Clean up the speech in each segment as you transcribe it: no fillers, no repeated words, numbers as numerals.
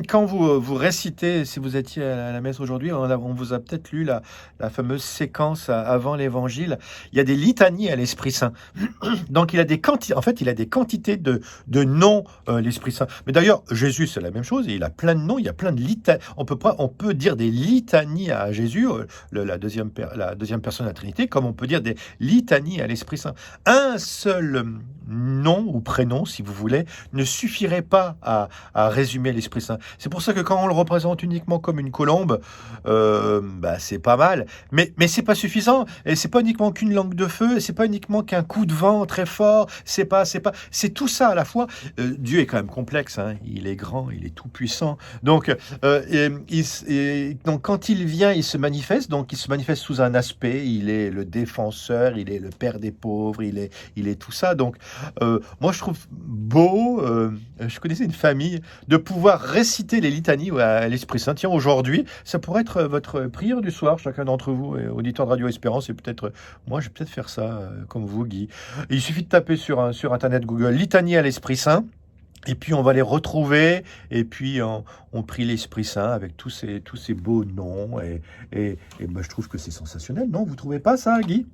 Quand vous récitez, si vous étiez à la messe aujourd'hui, on vous a peut-être lu la fameuse séquence avant l'évangile. Il y a des litanies à l'Esprit Saint. Donc il a des quantités, en fait, il a des quantités de noms, l'Esprit Saint. Mais d'ailleurs, Jésus, c'est la même chose. Il a plein de noms, il y a plein de litanies. On peut dire des litanies à Jésus, la deuxième personne de la Trinité, comme on peut dire des litanies à l'Esprit Saint. Un seul nom ou prénom, si vous voulez, ne suffirait pas à résumer l'Esprit Saint. C'est pour ça que quand on le représente uniquement comme une colombe, c'est pas mal, mais c'est pas suffisant. Et c'est pas uniquement qu'une langue de feu, c'est pas uniquement qu'un coup de vent très fort. C'est tout ça à la fois. Dieu est quand même complexe. Hein. Il est grand, il est tout puissant. Donc, donc quand il vient, il se manifeste. Donc il se manifeste sous un aspect. Il est le défenseur, il est le père des pauvres, il est tout ça. Donc moi je trouve beau. Je connaissais une famille de pouvoir réciter les litanies à l'Esprit Saint. Tiens, aujourd'hui, ça pourrait être votre prière du soir, chacun d'entre vous, auditeurs de Radio Espérance, et peut-être, moi, je vais peut-être faire ça, comme vous, Guy. Il suffit de taper sur Internet, Google, litanie à l'Esprit Saint, et puis on va les retrouver, et puis on prie l'Esprit Saint avec tous ces beaux noms, et je trouve que c'est sensationnel, non? Vous trouvez pas ça, Guy?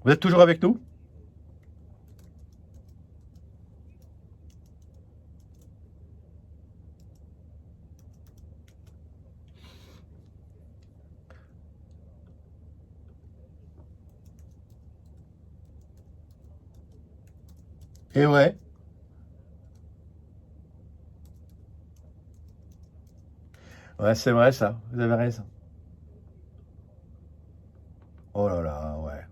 Vous êtes toujours avec nous? Eh ouais, c'est vrai ça, vous avez raison. Oh là là, ouais.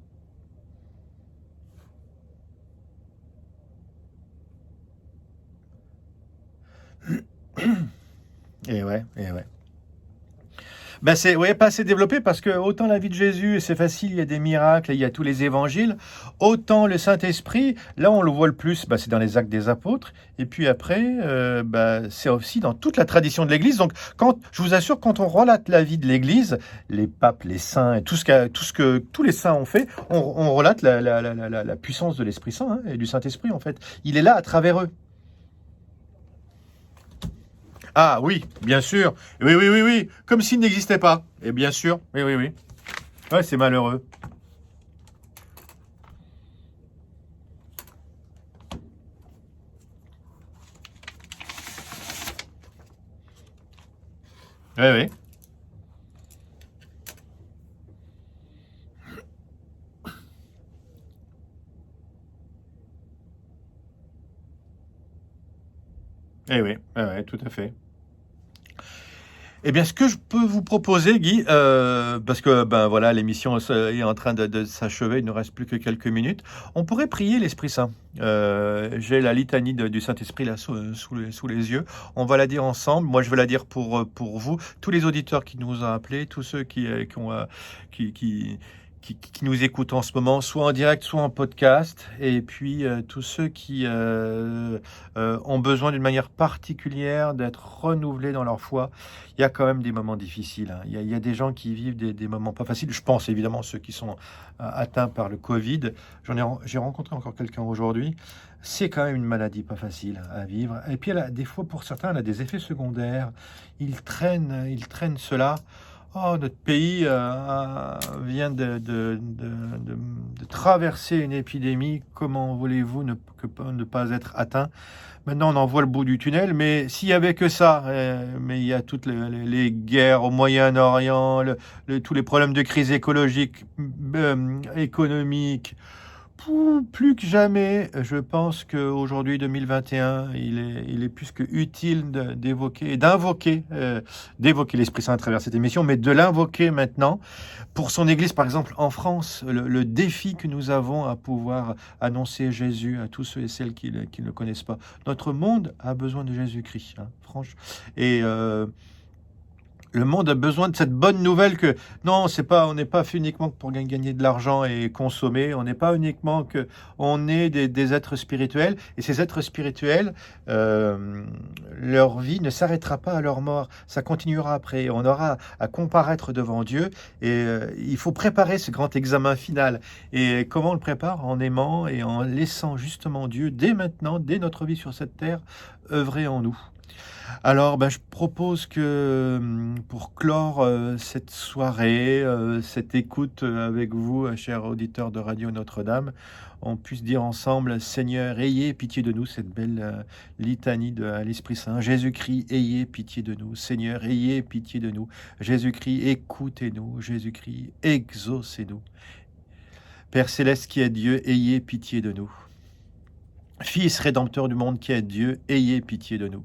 Et ouais. Ben c'est ouais, pas assez développé parce que autant la vie de Jésus, c'est facile, il y a des miracles, il y a tous les évangiles, autant le Saint-Esprit, là on le voit le plus, c'est dans les actes des apôtres, et puis après, c'est aussi dans toute la tradition de l'Église. Donc, je vous assure, quand on relate la vie de l'Église, les papes, les saints, et tout ce que tous les saints ont fait, on relate la puissance de l'Esprit Saint hein, et du Saint-Esprit en fait. Il est là à travers eux. Ah oui, bien sûr. Oui, oui, oui, oui. Comme s'il n'existait pas. Et bien sûr. Oui, oui, oui. Ouais, c'est malheureux. Oui, oui. Eh oui, ouais, ouais, tout à fait. Eh bien, ce que je peux vous proposer, Guy, parce que ben voilà, l'émission est en train de s'achever, il ne reste plus que quelques minutes. On pourrait prier l'Esprit Saint. J'ai la litanie du Saint-Esprit là sous les yeux. On va la dire ensemble. Moi, je vais la dire pour vous, tous les auditeurs qui nous ont appelés, tous ceux qui, qui, qui nous écoutent en ce moment, soit en direct, soit en podcast, et puis tous ceux qui ont besoin d'une manière particulière d'être renouvelés dans leur foi. Il y a quand même des moments difficiles. Hein. Il y a des gens qui vivent des moments pas faciles. Je pense évidemment à ceux qui sont atteints par le Covid. J'ai rencontré encore quelqu'un aujourd'hui. C'est quand même une maladie pas facile à vivre. Et puis, des fois, pour certains, elle a des effets secondaires. Ils traînent cela. Oh, notre pays vient de traverser une épidémie. Comment voulez-vous ne pas être atteint? Maintenant, on en voit le bout du tunnel, mais s'il y avait que ça, mais il y a toutes les guerres au Moyen-Orient, tous les problèmes de crise écologique, économique, plus que jamais, je pense qu'aujourd'hui, 2021, il est plus que utile d'évoquer l'Esprit Saint à travers cette émission, mais de l'invoquer maintenant pour son Église, par exemple, en France, le défi que nous avons à pouvoir annoncer Jésus à tous ceux et celles qui ne le connaissent pas. Notre monde a besoin de Jésus-Christ, hein, franchement. Et le monde a besoin de cette bonne nouvelle que non, on n'est pas fait uniquement pour gagner de l'argent et consommer. On n'est pas uniquement que on est des êtres spirituels et ces êtres spirituels, leur vie ne s'arrêtera pas à leur mort. Ça continuera après. On aura à comparaître devant Dieu et il faut préparer ce grand examen final. Et comment on le prépare? En aimant et en laissant justement Dieu dès maintenant, dès notre vie sur cette terre, œuvrer en nous. Alors, je propose que pour clore cette soirée, cette écoute avec vous, chers auditeurs de Radio Notre-Dame, on puisse dire ensemble, Seigneur, ayez pitié de nous, cette belle litanie à l'Esprit Saint. Jésus-Christ, ayez pitié de nous. Seigneur, ayez pitié de nous. Jésus-Christ, écoutez-nous. Jésus-Christ, exaucez-nous. Père Céleste qui est Dieu, ayez pitié de nous. Fils rédempteur du monde qui est Dieu, ayez pitié de nous.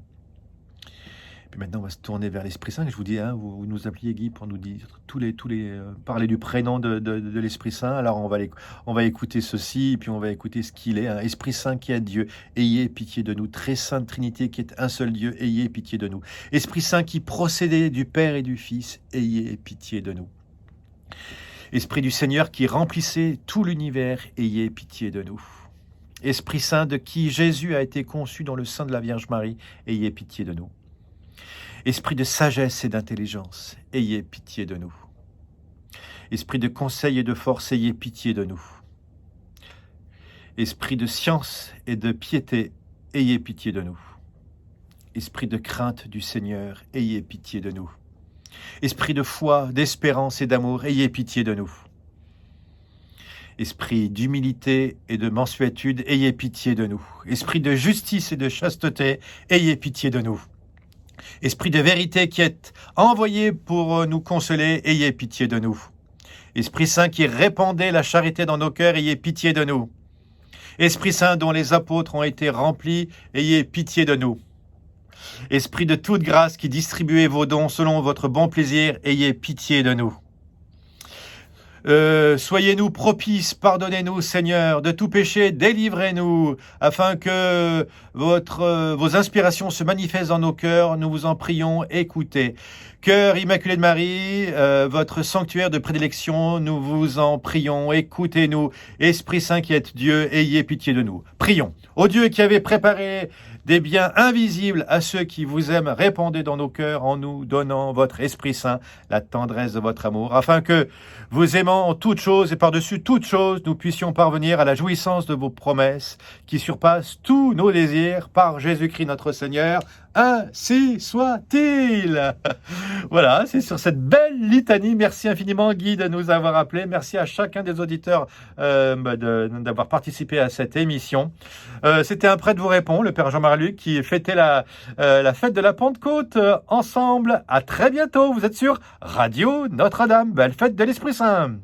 Puis maintenant, on va se tourner vers l'Esprit Saint. Je vous dis, vous nous appeliez, Guy, pour nous dire parler du prénom de l'Esprit Saint. Alors, on va écouter ceci, et puis on va écouter ce qu'il est. Esprit Saint qui est Dieu, ayez pitié de nous. Très sainte Trinité qui est un seul Dieu, ayez pitié de nous. Esprit Saint qui procédait du Père et du Fils, ayez pitié de nous. Esprit du Seigneur qui remplissait tout l'univers, ayez pitié de nous. Esprit Saint de qui Jésus a été conçu dans le sein de la Vierge Marie, ayez pitié de nous. Esprit de sagesse et d'intelligence, ayez pitié de nous. Esprit de conseil et de force, ayez pitié de nous. Esprit de science et de piété, ayez pitié de nous. Esprit de crainte du Seigneur, ayez pitié de nous. Esprit de foi, d'espérance et d'amour, ayez pitié de nous. Esprit d'humilité et de mansuétude, ayez pitié de nous. Esprit de justice et de chasteté, ayez pitié de nous. Esprit de vérité qui est envoyé pour nous consoler, ayez pitié de nous. Esprit Saint qui répandait la charité dans nos cœurs, ayez pitié de nous. Esprit Saint dont les apôtres ont été remplis, ayez pitié de nous. Esprit de toute grâce qui distribuez vos dons selon votre bon plaisir, ayez pitié de nous. Soyez-nous propices, pardonnez-nous, Seigneur, de tout péché, délivrez-nous, afin que vos inspirations se manifestent dans nos cœurs, nous vous en prions, écoutez. Cœur immaculé de Marie, votre sanctuaire de prédilection, nous vous en prions, écoutez-nous. Esprit Saint qui êtes Dieu, ayez pitié de nous. Prions. Ô Dieu qui avez préparé des biens invisibles à ceux qui vous aiment, répandez dans nos cœurs en nous donnant votre Esprit Saint, la tendresse de votre amour, afin que, vous aimant en toutes choses et par-dessus toutes choses, nous puissions parvenir à la jouissance de vos promesses qui surpassent tous nos désirs par Jésus-Christ notre Seigneur. Ainsi soit-il. Voilà, c'est sur cette belle litanie. Merci infiniment, Guy, de nous avoir appelés. Merci à chacun des auditeurs d'avoir participé à cette émission. C'était Un prêtre vous répond, le Père Jean-Marie Luc, qui fêtait la fête de la Pentecôte ensemble. À très bientôt. Vous êtes sur Radio Notre-Dame. Belle fête de l'Esprit Saint.